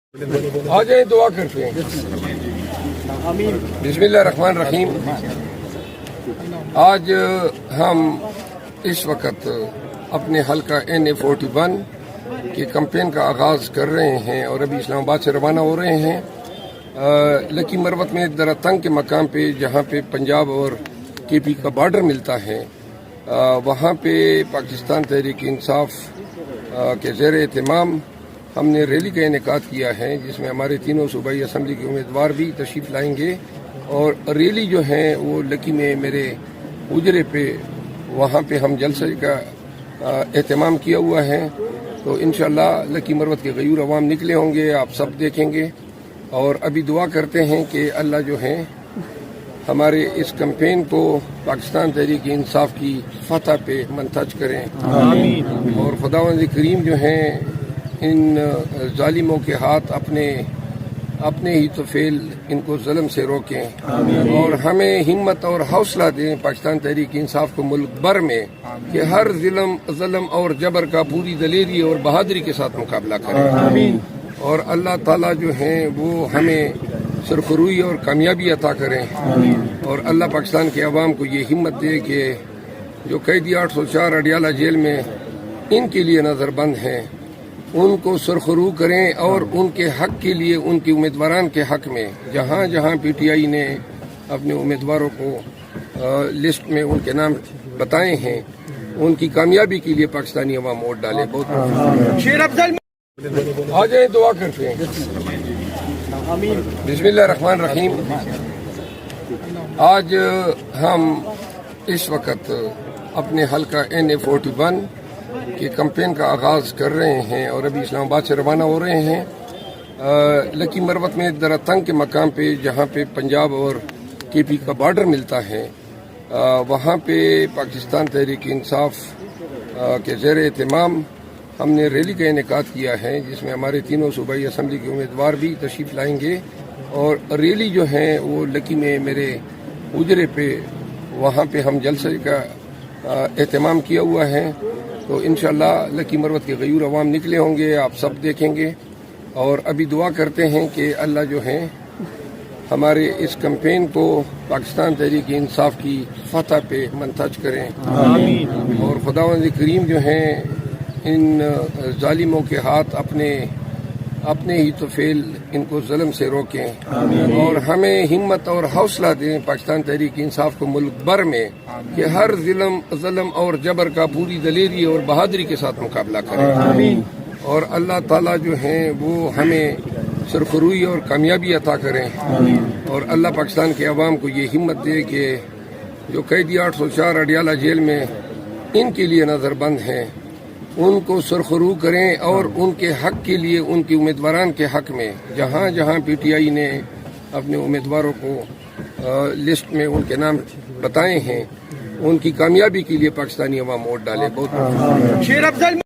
आ जाए दुआ करते हैं। बिस्मिल्लाहिर्रहमानिर्रहीम। आज हम इस वक्त अपने हल्का NA41 के कैंपेन का आगाज़ कर रहे हैं और अभी इस्लामाबाद से रवाना हो रहे हैं। लकी मरवत में दरातंग के मकाम पे जहाँ पे पंजाब और KP का बॉर्डर मिलता है, वहाँ पे पाकिस्तान तहरीक इंसाफ के ज़ेर एहतमाम हमने रैली का इनेकाद किया है, जिसमें हमारे तीनों सूबाई असम्बली के उम्मीदवार भी तशरीफ़ लाएंगे और रैली जो है वो लकी में मेरे उजरे पे वहाँ पे हम जलसे का एहतमाम किया हुआ है। तो इंशाअल्लाह लकी मरवत के गयूर अवाम निकले होंगे, आप सब देखेंगे। और अभी दुआ करते हैं कि अल्लाह जो है हमारे इस कैंपेन को पाकिस्तान तहरीक इंसाफ की फतह पे मंतज करें। आमीन। और खुदावंद करीम जो है इन जालिमों के हाथ अपने ही तो फेल इनको ज़ुल्म से रोकें और हमें हिम्मत और हौसला दें पाकिस्तान तहरीक इंसाफ को मुल्क भर में कि हर ज़ुल्म और जबर का पूरी दलेरी और बहादुरी के साथ मुकाबला करें। और अल्लाह ताला जो है वो हमें सुरखरुई और कामयाबी अता करें। और अल्लाह पाकिस्तान के अवाम को ये हिम्मत दे कि जो कैदी 804 अडियाला जेल में इनके लिए नज़रबंद हैं, उनको सुरखरू करें और उनके हक के लिए, उनके उम्मीदवारान के हक में जहाँ जहाँ PTI ने अपने उम्मीदवारों को लिस्ट में उनके नाम बताए हैं, उनकी कामयाबी के लिए पाकिस्तानी अवाम वोट डाले। बहुत शेर अफजल आ जाए दुआ करते हैं। बिस्मिल्लाहिर्रहमानिर्रहीम। आज हम इस वक्त अपने हल्का NA41 के कैंपेन का आगाज़ कर रहे हैं और अभी इस्लामाबाद से रवाना हो रहे हैं। लकी मरवत में दरातंग के मकाम पे जहाँ पे पंजाब और KP का बॉर्डर मिलता है, वहाँ पे पाकिस्तान तहरीक इंसाफ के ज़ेर एहतमाम हमने रैली का इनेकाद किया है, जिसमें हमारे तीनों सूबाई असम्बली के उम्मीदवार भी तशरीफ़ लाएंगे। और रैली जो है वो लकी में मेरे उजरे पे वहाँ पे हम जलसे का एहतमाम किया हुआ है। तो इंशाअल्लाह लकी मरवत के गयूर अवाम निकले होंगे, आप सब देखेंगे। और अभी दुआ करते हैं कि अल्लाह जो है हमारे इस कैंपेन को पाकिस्तान तहरीक इंसाफ की फतह पे मंतज करें। आमीन। और खुदावंद करीम जो है इन जालिमों के हाथ अपने ही तो फेल इनको ज़ुल्म से रोकें और हमें हिम्मत और हौसला दें पाकिस्तान तहरीक इंसाफ को मुल्क भर में कि हर ज़ुल्म और जबर का पूरी दलेरी और बहादुरी के साथ मुकाबला करें। और अल्लाह ताला जो है वो हमें सुरखरुई और कामयाबी अता करें। और अल्लाह पाकिस्तान के अवाम को ये हिम्मत दे कि जो कैदी 804 अडियाला जेल में इनके लिए नज़रबंद हैं, उनको सुरखरू करें और उनके हक के लिए, उनके उम्मीदवारान के हक में जहाँ जहाँ PTI ने अपने उम्मीदवारों को लिस्ट में उनके नाम बताए हैं, उनकी कामयाबी के लिए पाकिस्तानी अवाम वोट डाले। बहुत शेर अफजल।